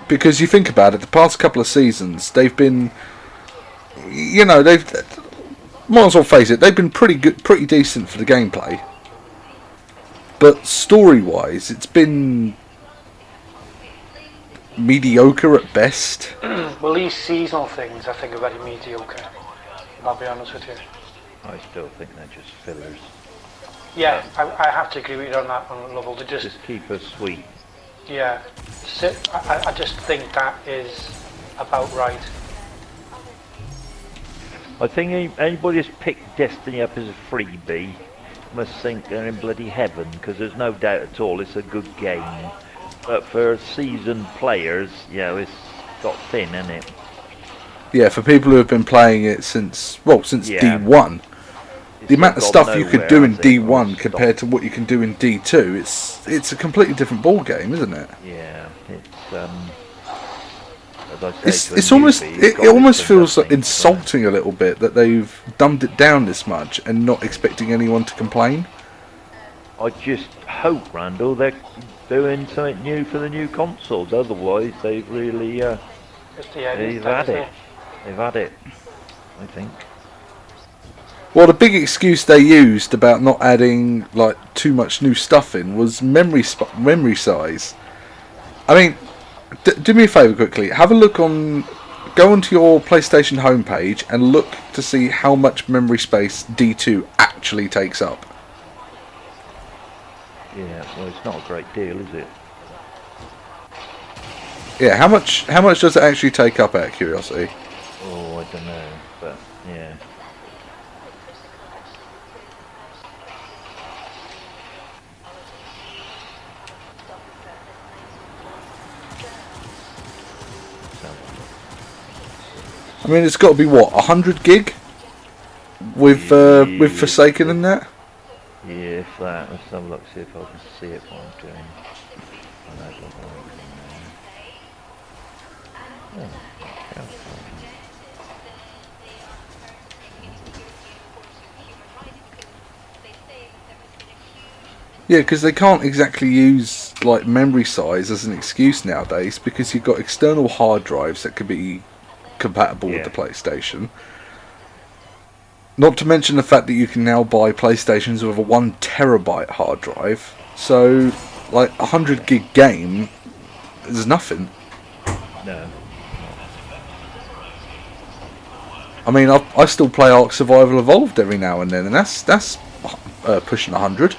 Because you think about it, the past couple of seasons, they've been, they've, might as well face it, they've been pretty good, pretty decent for the gameplay. But story-wise, it's been mediocre at best. Well, these seasonal things, I think, are very mediocre. I'll be honest with you. I still think they're just fillers. Yeah, I have to agree with you on that one, Lovell. To just keep us sweet. Yeah, I just think that is about right. I think anybody who's picked Destiny up as a freebie must think they're in bloody heaven, because there's no doubt at all it's a good game. But for seasoned players, it's got thin, isn't it? Yeah, for people who have been playing it since D1, the amount of stuff you could do in D1 compared to what you can do in D2, it's a completely different ball game, isn't it? Yeah, it almost feels like insulting a little bit that they've dumbed it down this much and not expecting anyone to complain. I just hope, Randle, they're doing something new for the new consoles. Otherwise, they've really they've had it. They've had it, I think. Well, the big excuse they used about not adding too much new stuff in was memory size. I mean, do me a favour quickly. Have a look go onto your PlayStation homepage and look to see how much memory space D2 actually takes up. Yeah, well, it's not a great deal, is it? Yeah, how much does it actually take up, out of curiosity? Oh, I don't know, but yeah. I mean, it's got to be what, 100 gig with Forsaken and that. Yeah, if that. Let's have a look, see if I can see it while I'm doing. Yeah, because they can't exactly use memory size as an excuse nowadays, because you've got external hard drives that could be compatible with the PlayStation. Not to mention the fact that you can now buy PlayStations with a 1 terabyte hard drive. So, 100 gig game is nothing. No. I mean, I still play Ark Survival Evolved every now and then, and that's pushing 100.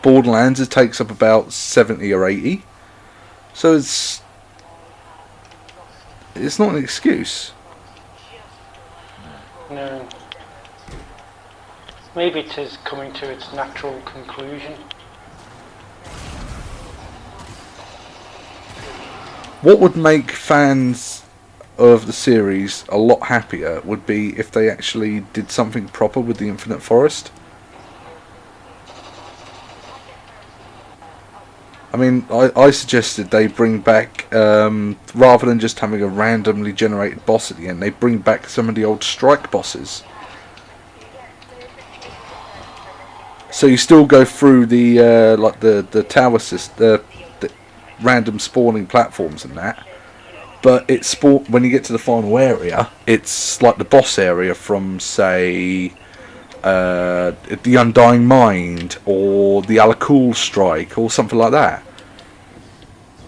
Borderlands, it takes up about 70 or 80. So it's not an excuse. No. Maybe it is coming to its natural conclusion. What would make fans of the series a lot happier would be if they actually did something proper with the Infinite Forest. I mean, I suggested they bring back, rather than just having a randomly generated boss at the end, they bring back some of the old strike bosses. So you still go through the the tower system, the random spawning platforms and that, but when you get to the final area, it's like the boss area from, say, the Undying Mind or the Alakul Strike or something like that.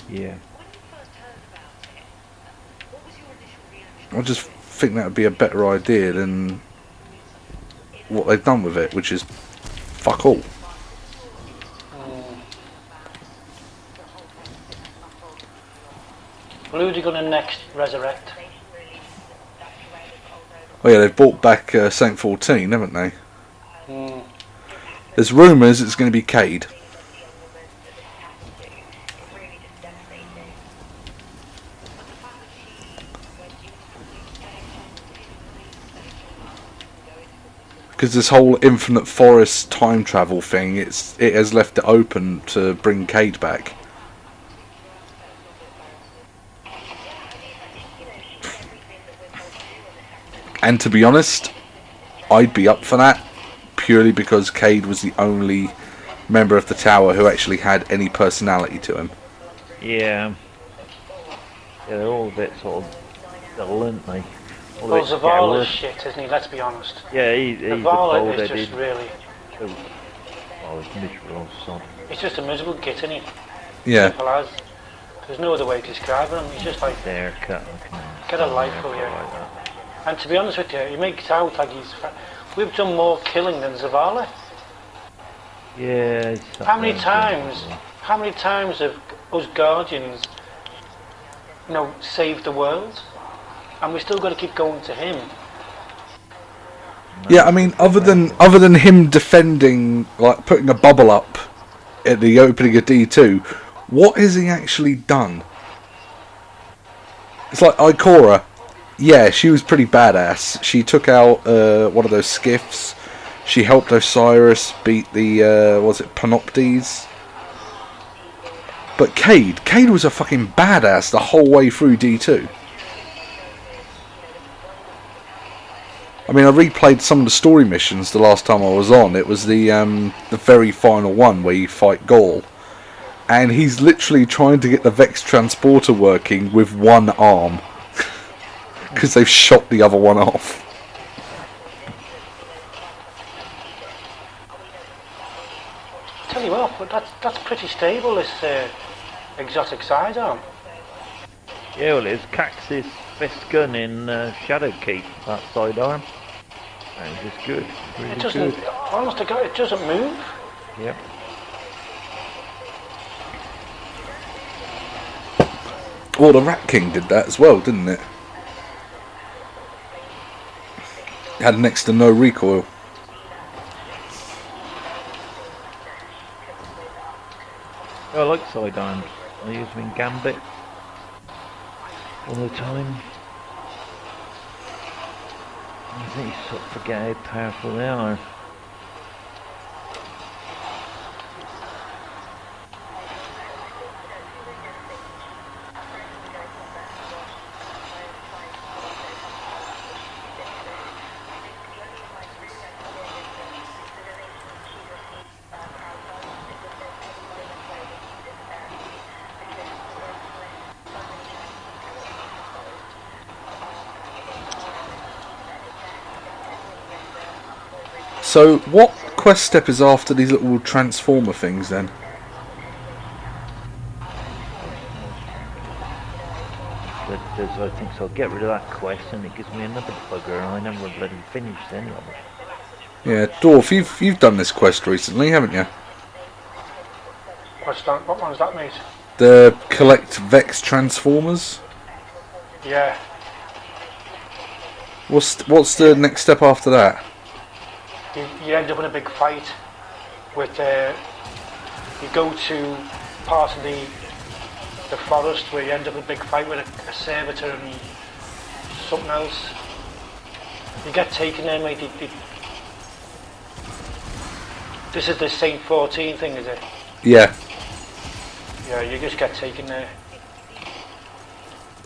Yeah. I just think that would be a better idea than what they've done with it, which is fuck all. Well, who are they going to next resurrect? Oh yeah, they've brought back Saint 14, haven't they? Mm. There's rumours it's going to be Cade. Because this whole Infinite Forest time travel thing, it has left it open to bring Cade back. And to be honest, I'd be up for that, purely because Cade was the only member of the tower who actually had any personality to him. Yeah. Yeah, they're all a bit sort of dull, aren't they? All a Well, bit Zavala's scoured. shit, isn't he? Let's be honest. Yeah, he's a Zavala is bold-headed. just really... Oh, he's miserable sod. He's just a miserable git, isn't he? Yeah. Simple as. There's no other way to describe him. He's just like... There, cut. Get a life, will you? And to be honest with you, he makes out like he's... We've done more killing than Zavala. Yeah. How many times have us Guardians, you know, saved the world? And we still got to keep going to him. Yeah, I mean, other than him defending, like putting a bubble up at the opening of D2, what has he actually done? It's like Ikora. Yeah, she was pretty badass. She took out one of those skiffs. She helped Osiris beat the was it Panoptes? But Cade was a fucking badass the whole way through D2. I mean, I replayed some of the story missions the last time I was on. It was the very final one where you fight Gaul. And he's literally trying to get the Vex transporter working with one arm. Because they've shot the other one off. Tell you what, but that's pretty stable, this exotic sidearm. Yeah, well, it's Cax's best gun in Shadowkeep, that sidearm. That is just good. Really It doesn't, good. honest to God, it doesn't move. Yep. Well, the Rat King did that as well, didn't it? Had next to no recoil. I like sidearms. I use them in Gambit all the time. I think you sort of forget how powerful they are. So, what quest step is after these little transformer things then? I think so. I'll get rid of that quest and it gives me another bugger and I never bloody finished any of it. Yeah, Dorf, you've done this quest recently, haven't you? What one's that, mate? The collect Vex transformers. Yeah. What's the next step after that? You end up in a big fight with you go to part of the forest where you end up in a big fight with a servitor and something else. You get taken there, mate. This is the Saint 14 thing, is it? Yeah. Yeah, you just get taken there.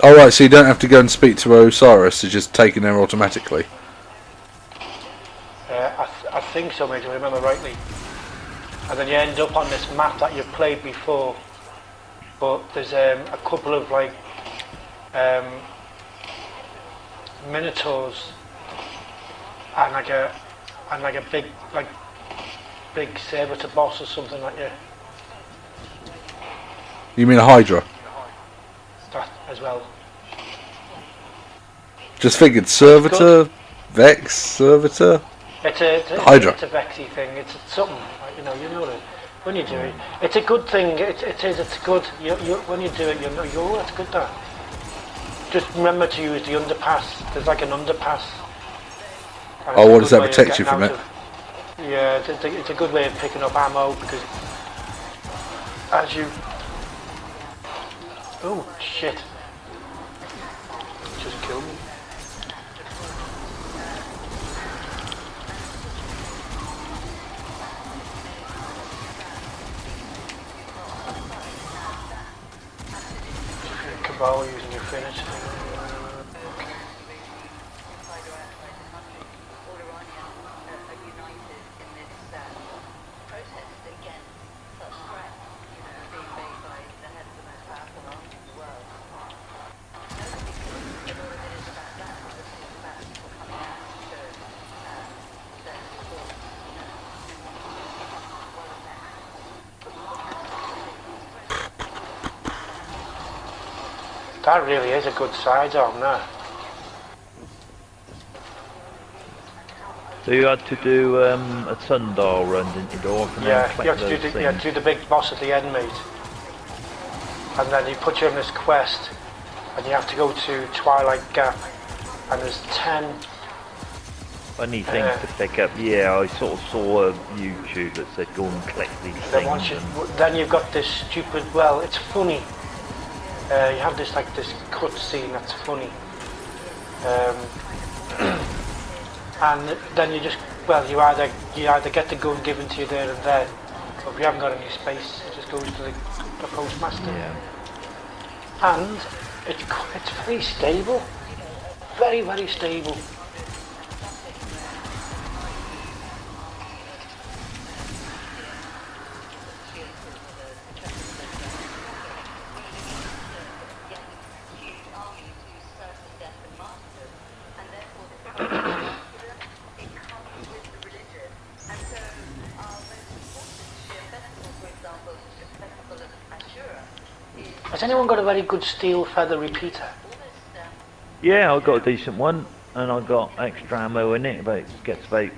Alright, so you don't have to go and speak to Osiris, it's just taken there automatically. I think so, mate, if I remember rightly. And then you end up on this map that you've played before, but there's a couple of like minotaurs and like a big servitor boss or something like that. You mean a Hydra? That as well. Just figured Servitor, Vex, Servitor. It's Hydra. It's a Vexy thing. It's something, like, you know that when you do it, it's a good thing. It's good. When you do it, you know, that's good. That. Just remember to use the underpass. There's like an underpass. Oh, what does that protect you from it? Yeah, it's a good way of picking up ammo because as you. Oh shit! Just killed me. Cabal using your finish. That really is a good sidearm, that. So you had to do a sundial run, didn't you, Dorf? And Yeah, then collect you have to those do things. the big boss at the end, mate. And then he puts you on this quest, and you have to go to Twilight Gap, and there's 10... Funny things to pick up. Yeah, I sort of saw a YouTube that said go and collect these Then, things. then you've got this stupid... Well, it's funny. You have this cut scene that's funny. And then you just... Well, you either get the gun given to you there and then, or if you haven't got any space, it just goes to the postmaster. Yeah. And it's very stable. Very, very stable. Has anyone got a very good steel feather repeater? Yeah, I got a decent one, and I got extra ammo in it. Gets about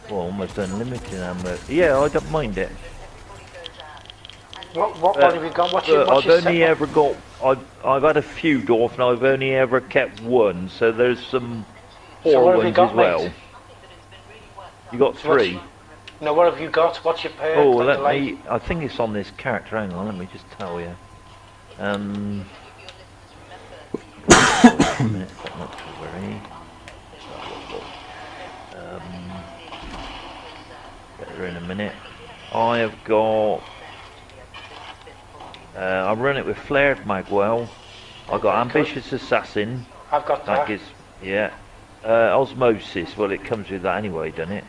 almost unlimited ammo. Yeah, I don't mind it. What have you got? What's your I've only setup? ever got. I've had a few Dorf, and I've only ever kept one. So there's some So four what have you ones got, as well. mate? You got So what's- three. No, what have you got? What's your perk? Oh, What's let the light? me. I think it's on this character. Hang on, let me just tell you. Wait a minute, not to worry. Get her in a minute. I have got. I run it with flared magwell. I got ambitious assassin. I've got That that. gives, yeah. Osmosis. Well, it comes with that anyway, doesn't it?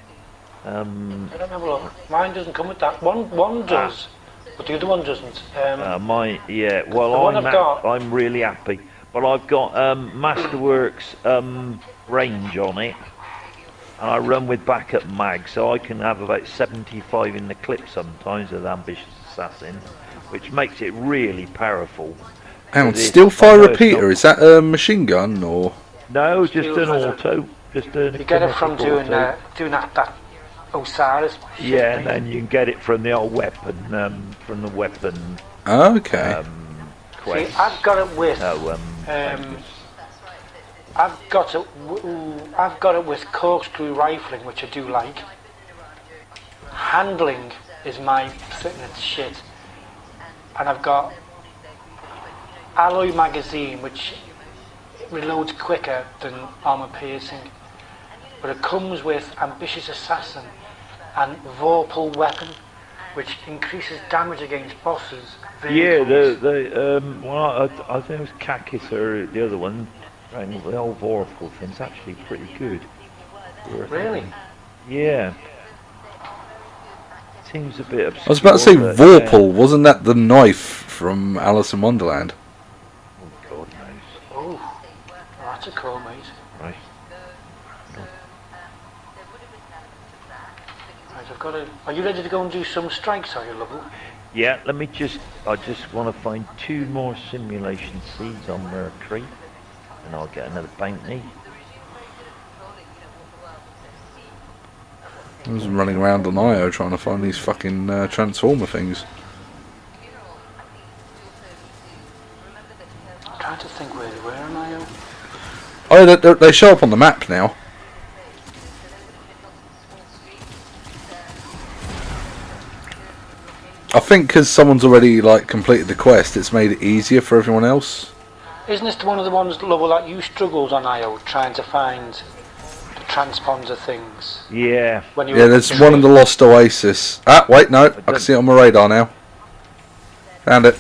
I don't have a look. Mine doesn't come with that. One does, but the other one doesn't. Yeah. The Well, one I've got- I'm really happy. But I've got Masterworks range on it, and I run with backup mag, so I can have about 75 in the clip sometimes with ambitious assassin, which makes it really powerful. And But still I fire know it's repeater, not- is that a machine gun or? No, just Steel an feather. auto. Just an You get it from automatic doing auto. that Osiris. shit Yeah, thing. and then you can get it from the old weapon, from the weapon Okay. See, quest. I've got it with. thank you. I've got it with corkscrew rifling, which I do like. Handling is my fitness shit, and I've got alloy magazine, which reloads quicker than armor piercing, but it comes with ambitious assassin and vorpal weapon, which increases damage against bosses. Yeah, vehicles. I think it was Kakis or the other one, right, the old Vorpal thing's actually pretty good. Really? Yeah. Seems a bit obscure. I was about to say but, Vorpal, wasn't that the knife from Alice in Wonderland? Yeah. Oh, God knows. Oh, that's a cool, mate. Right. Right, I've got to. Are you ready to go and do some strikes, are you, Lovell? Yeah, I just want to find 2 more simulation seeds on Mercury, and I'll get another bounty. I was running around on IO trying to find these fucking Transformer things. I'm trying to think where they were on IO. Oh, they show up on the map now. I think because someone's already like completed the quest, it's made it easier for everyone else. Isn't this one of the ones, Lovell, that you struggled on IO trying to find the transponder things? Yeah. When you Yeah, were there's one in the Lost Oasis. Ah, wait, no, I can see it on my radar now. Found it.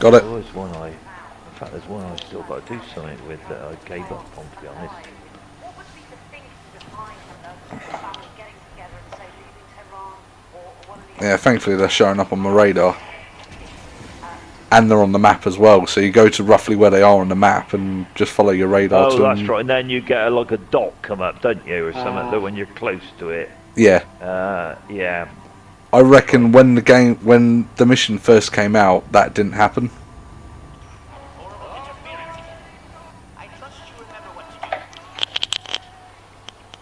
Got it. There was one in fact, there's one I still got to do something with that I gave up on, to be honest. Yeah, thankfully they're showing up on my radar. And they're on the map as well, so you go to roughly where they are on the map and just follow your radar to that's them. right. And then you get like a dot come up, don't you, or something, that when you're close to it. Yeah. Yeah. I reckon when the mission first came out, that didn't happen.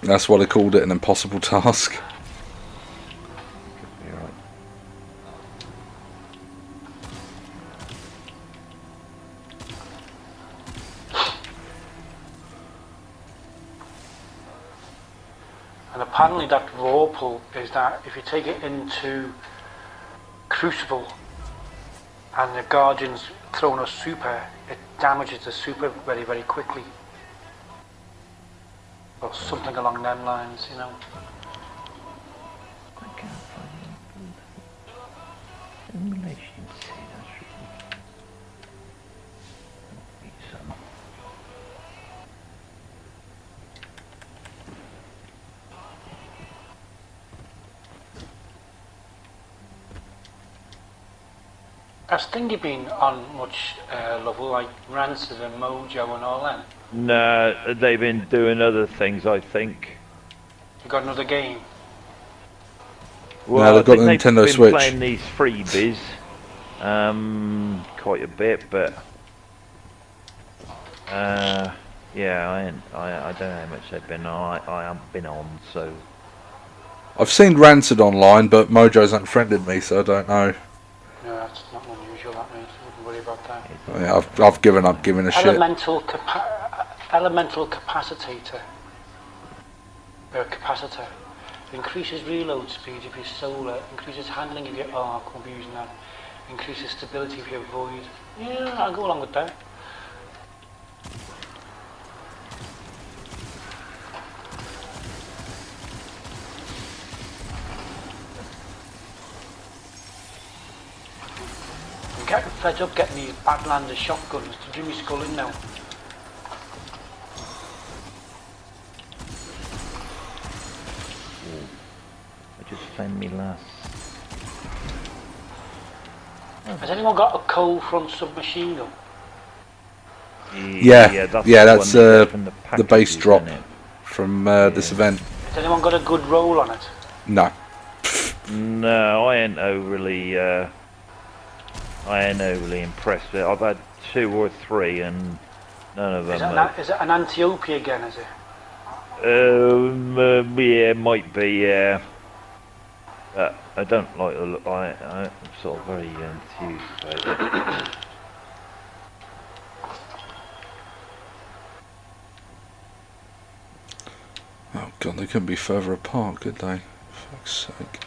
That's why they called it an impossible task. You're right. And apparently that raw pull is that if you take it into Crucible and the Guardian's thrown a super, it damages the super very, very quickly. Or something along them lines, you know. I can't find it. Simulation C, that's really... Need some. Has Thingy been on much Lovell, like Rancid and Mojo and all that? No, they've been doing other things, I think. You got another game? Well, they've got the I think Nintendo they've been Switch. playing these freebies quite a bit, but yeah, I don't know how much they've been on. I haven't been on, so I've seen Rancid online, but Mojo's unfriended me, so I don't know. No, that's not unusual, that means. I wouldn't worry about that. Yeah, I've given up giving a shit. Elemental capacitator. Capacitor. Increases reload speed if you're solar, increases handling if you're arc, we'll be using that. Increases stability if you're void. Yeah, I'll go along with that. I'm getting fed up getting these Badlander shotguns to do me skull in now. I just found me last. Has anyone got a coal front submachine gun? Yeah, that's that's the one you get from the base packages, drop isn't it? from this event. Has anyone got a good roll on it? No. No, I ain't overly impressed with it. I've had 2 or 3 and none of them Is it an Antiope again, is it? yeah, it might be, yeah. But I don't like the look. I'm sort of very enthused about it. Oh god, they couldn't be further apart, could they? Fuck's sake.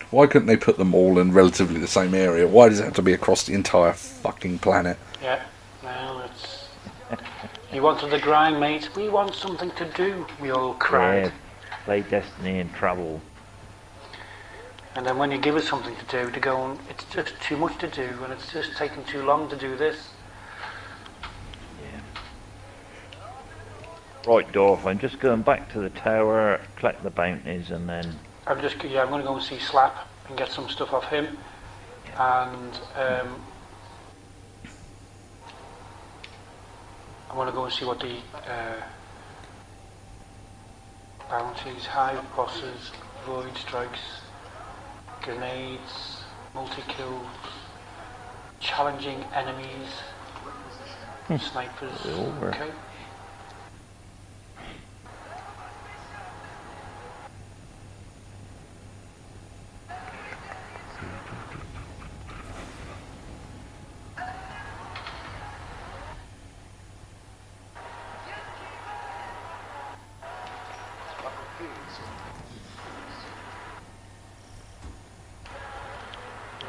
Why couldn't they put them all in relatively the same area? Why does it have to be across the entire fucking planet? Yeah, well, it's... You wanted the grind, mate. We want something to do, we all cried. Yeah, play Destiny and travel. And then when you give us something to do, to go on, it's just too much to do, and it's just taking too long to do this. Yeah. Right, Dorf, I'm just going back to the tower, collect the bounties, and then... I'm going to go and see Slap and get some stuff off him. And I want to go and see what the bounties, hive bosses, void strikes, grenades, multi-kills, challenging enemies, snipers. Over. Okay.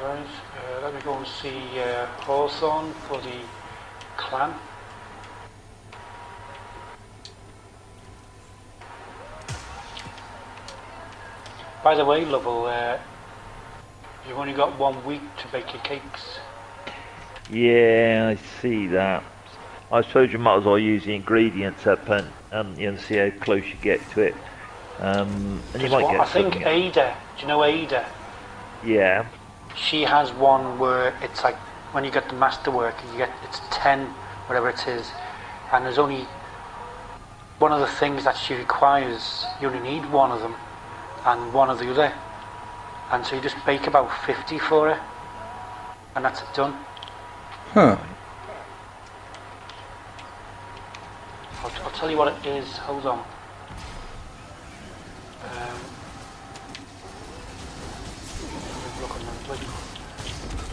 Right, let me go and see Hawthorne for the clan. By the way, Lovell, you've only got 1 week to bake your cakes. Yeah, I see that. I suppose you might as well use the ingredients up and see how close you get to it. And you might get I think something. Ada, do you know Ada? Yeah. She has one where it's like when you get the masterwork, it's 10, whatever it is, and there's only one of the things that she requires. You only need one of them and one of the other, and so you just bake about 50 for her, and that's it done. Huh. tell you what it is. Hold on. Look on them.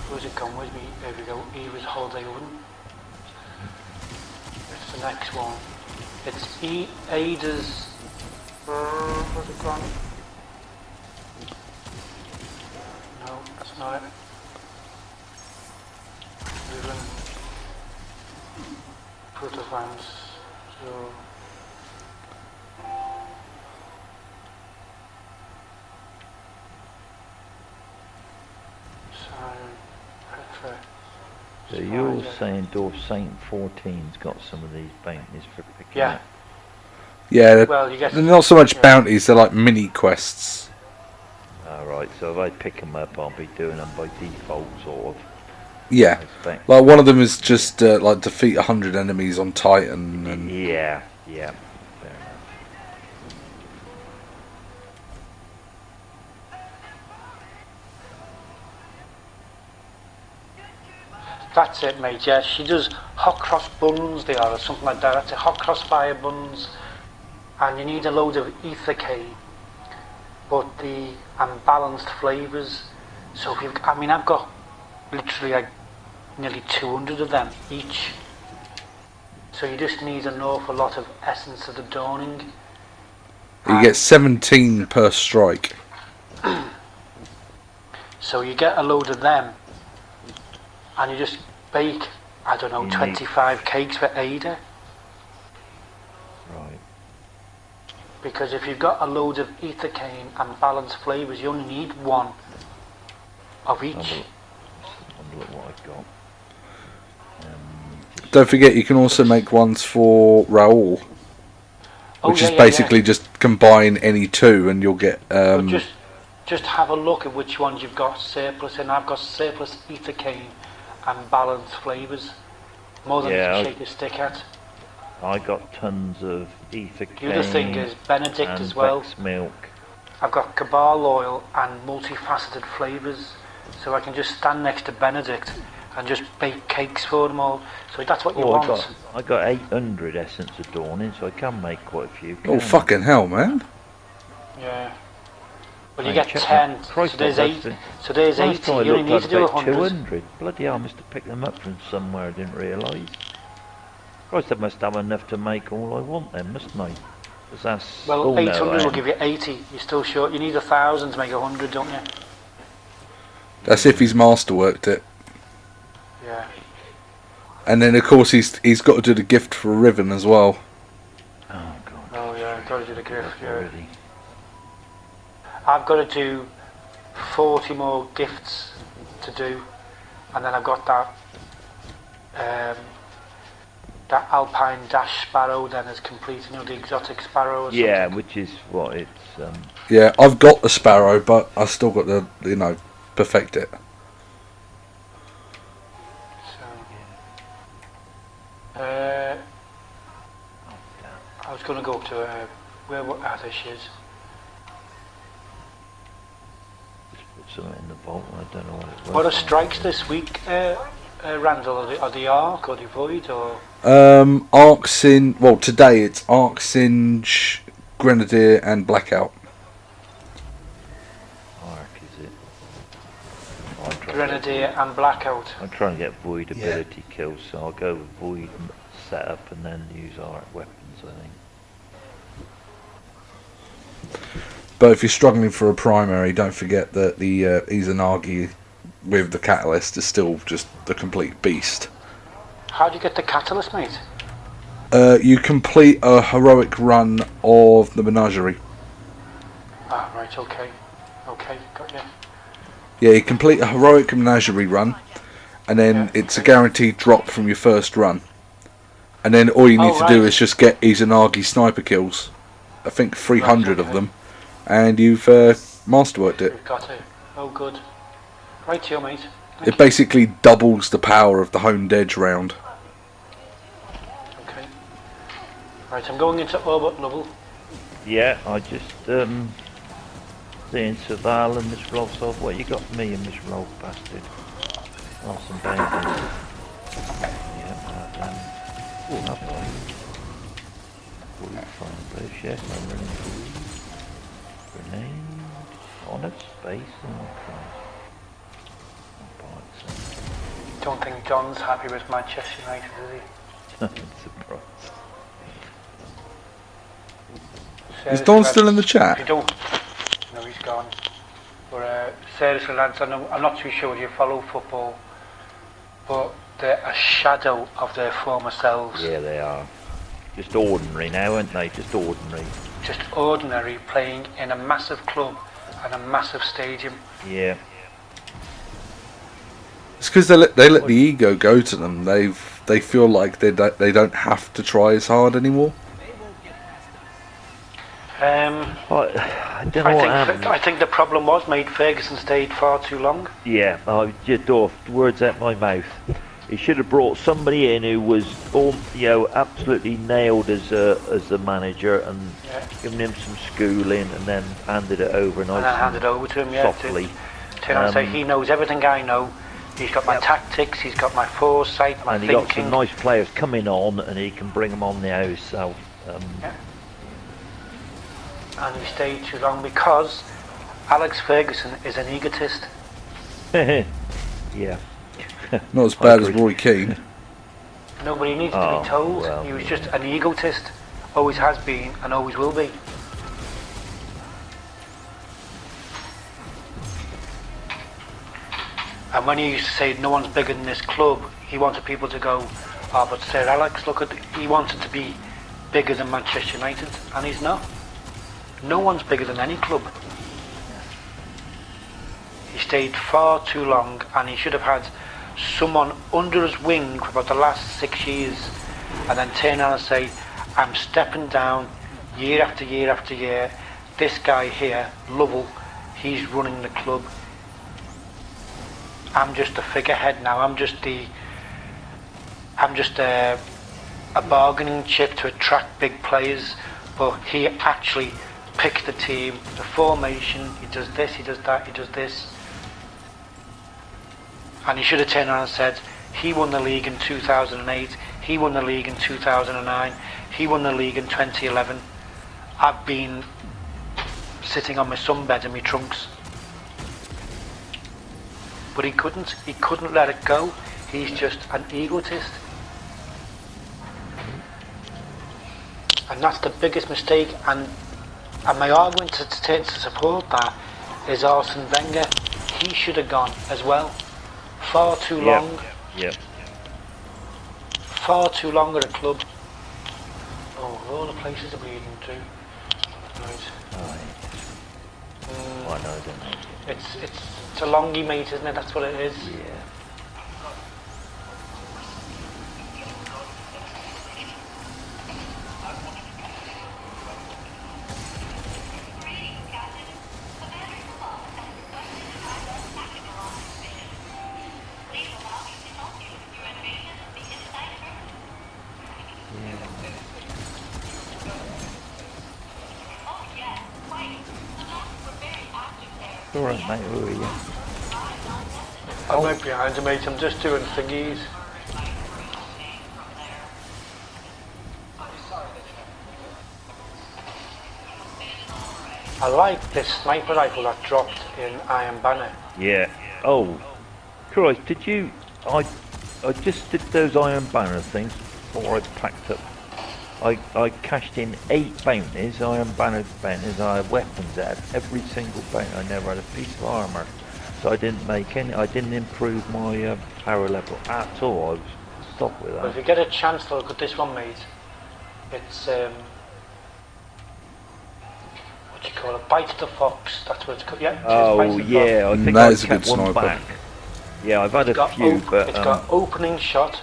Where's it gone? Where's me? There we go. Eva's holiday oven. It's the next one. It's Ada's. Where's it gone? No, that's not it. Moving. Protofans. So. So you're saying Dorf Saint 14's got some of these bounties for picking Yeah. up? Yeah, Well, you get. they're not so much bounties, they're like mini quests. Alright, so if I pick them up, I'll be doing them by default, sort of. Yeah, I expect. like one of them is just like defeat 100 enemies on Titan, and Yeah, fair enough. That's it, mate. Yeah, she does hot cross buns. They are, or something like that. That's it. Hot cross fire buns, and you need a load of ether cane, but the unbalanced flavours. So if I mean, I've got literally like nearly 200 of them each. So you just need an awful lot of essence of the dawning. you get 17 per strike. So you get a load of them, and you just bake, I don't know, 25 cakes for Ada. Right. Because if you've got a load of ether cane and balanced flavours, you only need one of each. Have a look what I've got. Don't forget, you can also make ones for Raoul, which is basically just combine any two, and you'll get. But just have a look at which ones you've got surplus in. I've got surplus ether cane and balanced flavours, more than you can shake a stick at. I got tons of ether cane. The other thing is Benedict and as well. Vex milk. I've got Cabal oil and multifaceted flavours, so I can just stand next to Benedict and just bake cakes for them all. So that's what you want. I got 800 essence of dawning, so I can make quite a few. Oh fucking hell, man! Yeah. Well, you get 10. So there's 8. So there's 80. You only need to do 100. 200. Bloody hell! I must have picked them up from somewhere. I didn't realise. Christ, I must have enough to make all I want then, mustn't I? That's 800 will give you 80. You're still short. You need 1,000 to make 100, don't you? That's if he's masterworked it. Yeah. And then of course he's got to do the gift for Riven as well. Oh god. Oh yeah, got to do the gift. Yeah. Already. I've got to do 40 more gifts to do, and then I've got that that Alpine Dash Sparrow then is complete. You know, the exotic sparrow. Or yeah, something. which is what it's. Yeah, I've got the Sparrow, but I still got to perfect it. I was going to go up to where there she is. Just put something in the vault. I don't know what it was. What are strikes this week, Randle? Are the Arc or the Void or? Arc Singe. Well, today it's Arc Singe, Grenadier, and Blackout. Arc, is it? Grenadier and Blackout. I'm trying to get Void ability kills, so I'll go with Void setup and then use Arc weapons, I think. But if you're struggling for a primary, don't forget that the Izanagi with the Catalyst is still just the complete beast. How do you get the Catalyst, mate? You complete a heroic run of the Menagerie. Ah, right, okay, got you. Yeah, you complete a heroic Menagerie run, and then it's a guaranteed drop from your first run. And then all you need to do is just get Izanagi sniper kills. I think 300 of them, and you've masterworked it. You've got it. Oh, good. Right here, mate. It basically doubles the power of the honed edge round. Okay. Right, I'm going into Orbit Lovell. Yeah, I just seeing Saval and Miss Rolsov. What you got for me and Miss Roll, bastard? Oh, some bounties. Yeah, have I? Bush, yes, I'm running through. Grenade. On a space and Don't think John's happy with Manchester United, is he? I'm surprised. Is Don still in the If chat? you don't, no, he's gone. But seriously, lads, I'm not too sure if you follow football, but they're a shadow of their former selves. Yeah, they are. Just ordinary now, aren't they? Just ordinary. Just ordinary, playing in a massive club and a massive stadium. Yeah. It's because they let the ego go to them. They feel like they don't have to try as hard anymore. I don't know what happened. I think the problem was Ferguson stayed far too long. Yeah, words out my mouth. He should have brought somebody in who was, absolutely nailed as the manager and given him some schooling, and then handed it over And then handed over to him, softly. Turn and say, he knows everything I know. He's got my tactics. He's got my foresight, my thinking. And he got some nice players coming on, and he can bring them on the house. So. And he stayed too long because Alex Ferguson is an egotist. Yeah. Not as bad as Roy Keane. Nobody needs to be told. Well, he was just an egotist. Always has been and always will be. And when he used to say no one's bigger than this club, he wanted people to go, oh, but Sir Alex, he wanted to be bigger than Manchester United, and he's not. No one's bigger than any club. He stayed far too long, and he should have had someone under his wing for about the last 6 years, and then turn around and say, I'm stepping down year after year after year. This guy here, Lovell, he's running the club. I'm just a figurehead now. I'm just a bargaining chip to attract big players. But he actually picked the team, the formation. He does this, he does that, he does this. And he should have turned around and said, he won the league in 2008. He won the league in 2009. He won the league in 2011. I've been sitting on my sunbed in my trunks. But he couldn't let it go. He's just an egotist. And that's the biggest mistake. And my argument to support that is Arsene Wenger. He should have gone as well. Far too long. Yep. Far too long at a club. Oh, all the places are bleeding too. Right. I know, don't I? It's a longy, mate, isn't it? That's what it is. Yeah. Alright, mate, where are you? I'm right behind you, mate. I'm just doing thingies. I like this sniper rifle that dropped in Iron Banner. Yeah. Oh, Christ, did you... I just did those Iron Banner things before I packed up. I cashed in 8 bounties, Iron Banner bounties. I had weapons out of every single bounty. I never had a piece of armour. So I didn't improve my power level at all. I was stopped with that. But if you get a chance to look at this one, mate, it's what do you call it? Bite the Fox. That's what it's called. Yeah. Oh yeah, I think that I is a good kept one sniper. back. Yeah, I've had a few, but it's got opening shot.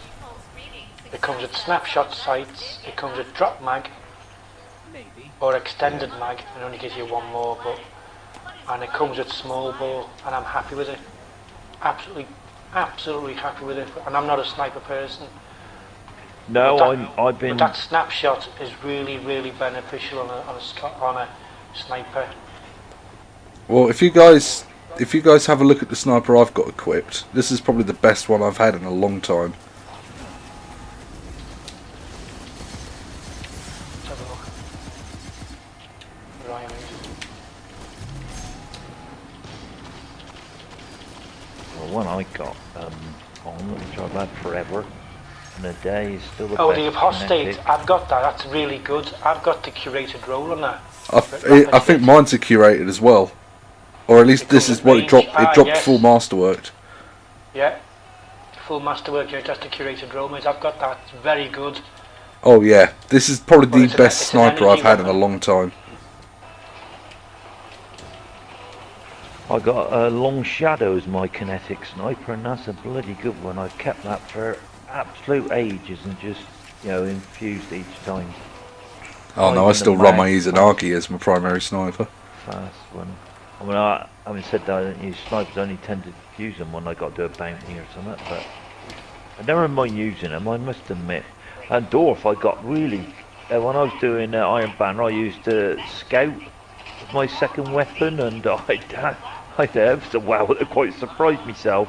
It comes with snapshot sights. It comes with drop mag or extended mag. It only gives you one more, and it comes with small bore, and I'm happy with it. Absolutely happy with it. And I'm not a sniper person. no, But that snapshot is really, really beneficial on a sniper. Well, if you guys have a look at the sniper I've got equipped, this is probably the best one I've had in a long time. Let's have a look. The one I got on, which I've had forever, and a day is still the Oh, best the apostate. kinetic. I've got that. That's really good. I've got the curated roll on that. I think mine's a curated as well, or at least It this comes is with what it range. dropped. It dropped Yes. full masterwork. Yeah. Full masterwork, yeah, just a curated roll, mate. I've got that. It's very good. Oh yeah, this is probably Well, the it's an best sniper I've energy had in a weapon. long time. I got a Long Shadow as my kinetic sniper, and that's a bloody good one. I've kept that for absolute ages and just, infused each time. Oh no, I Even still the run my mag Izanagi as my primary sniper. fast one. I mean, having said that, I don't use snipers. I only tend to use them when I got to do a bounty or something. But I never mind using them, I must admit. And Dorf, I got really when I was doing Iron Banner, I used Scout as my second weapon, and wow, it quite surprised myself.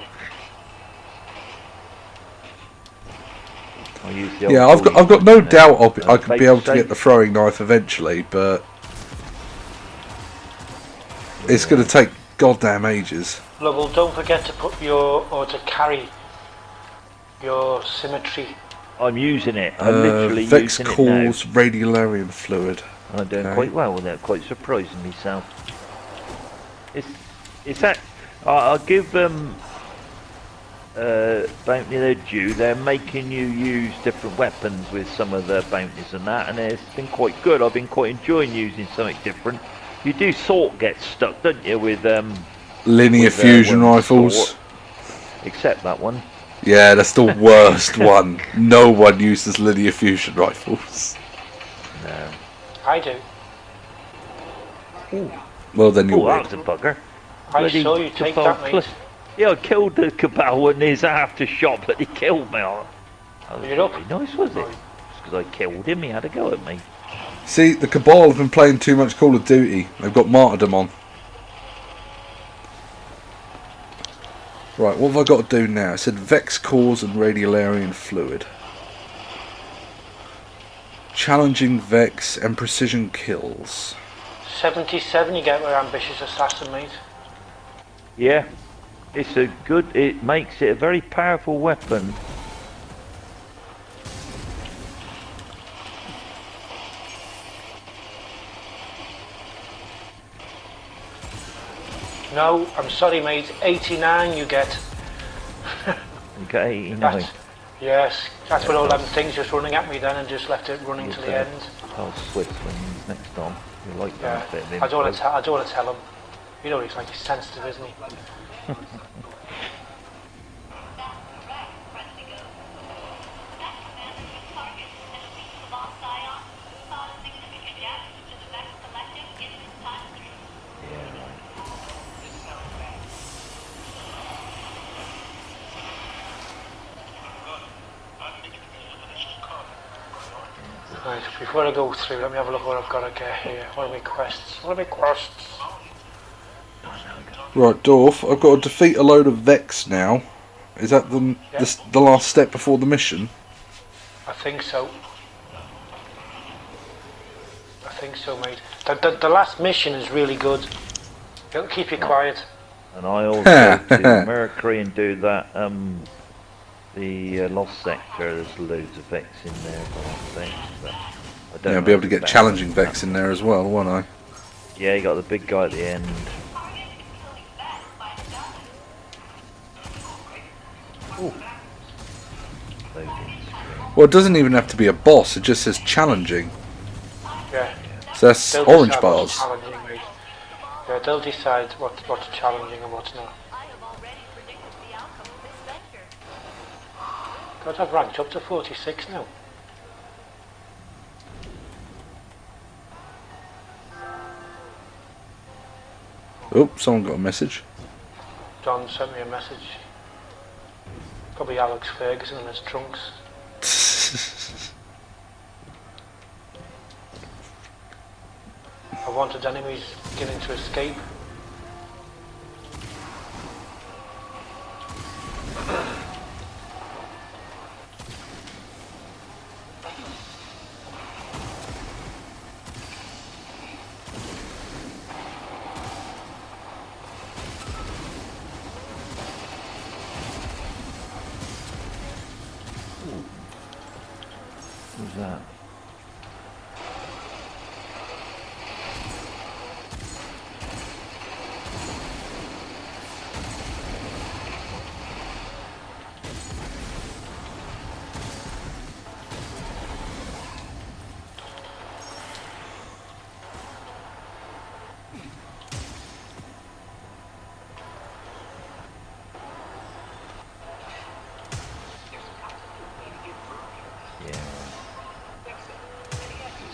I used the Yeah, old I've got no bully, doubt I could fake be able to get safe. the throwing knife eventually, but it's going to take goddamn ages. Lovell, don't forget to put to carry your symmetry. I'm using it. I'm literally Vex using it now. calls radiolarian fluid. I'm doing Okay. quite well with it, quite surprising myself. It's that I'll give them bounty their due. They're making you use different weapons with some of the bounties and that, and it's been quite good. I've been quite enjoying using something different. You do sort of get stuck, don't you, with Linear with, fusion one rifles. sword. Except that one. Yeah, that's the worst one. No one uses linear fusion rifles. No. I do. Well, then you're Oh, that weird. was a bugger. I Bloody saw you take Cabal that, mate. plus- Yeah, I killed the Cabal and his after shot, but he killed me. That was You're up. very nice, was it? Just because I killed him, he had a go at me. See, the Cabal have been playing too much Call of Duty. They've got Martyrdom on. Right, what have I got to do now? It said Vex cores and radiolarian fluid. Challenging Vex and precision kills. 77 you get with Ambitious Assassin, mate. Yeah, it makes it a very powerful weapon. No, I'm sorry, mate. 89 you get. You got 89. Yes, that's what all them things just running at me then, and just left it running to the Yes, end. Tell Swift when he's next on. You like Yeah, that bit of I don't want info. to tell him. You know, he's like, he's sensitive, isn't he? Right, before I go through, let me have a look what I've got to get here. What are my quests? Right, Dorf, I've got to defeat a load of Vex now. Is that the last step before the mission? I think so. Mate. The last mission is really good. It'll keep you quiet. And I also do Mercury and do that, the Lost Sector. There's loads of Vex in there, I think. But I don't Yeah, I'll know be able to get about challenging that. Vex in there as well, won't I? Yeah, you got the big guy at the end. Ooh. Loading screen. Well, it doesn't even have to be a boss, it just says challenging. Yeah. So that's They'll orange decide bars. what's challenging, mate. Yeah, they'll decide what's challenging and what's not. God, I've ranked up to 46 now. Oh, someone got a message. John sent me a message. Probably Alex Ferguson in his trunks. I wanted enemies beginning to escape. that?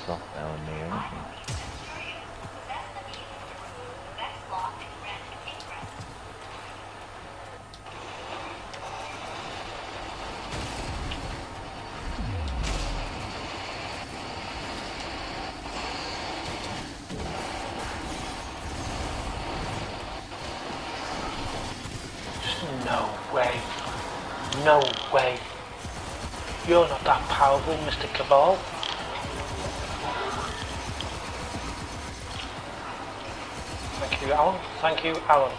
Soft down there, isn't it? No way. No way. You're not that powerful, Mr. Cabal. Thank you, Alan. Thank you, Alan.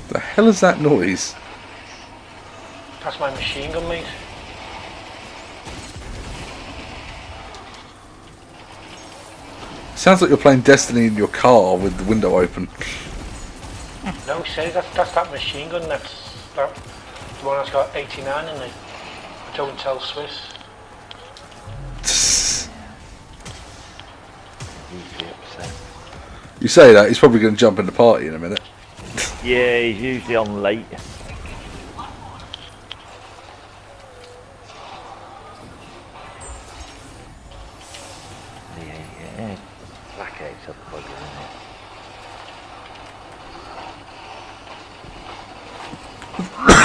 The hell is that noise? That's my machine gun, mate. Sounds like you're playing Destiny in your car with the window open. No, say that's that machine gun. That's the one that's got 89 in it. Don't tell Swiss. Usually upset. You say that, he's probably going to jump in the party in a minute. Yeah, he's usually on late. Yeah. Black eggs are the bugger, isn't it?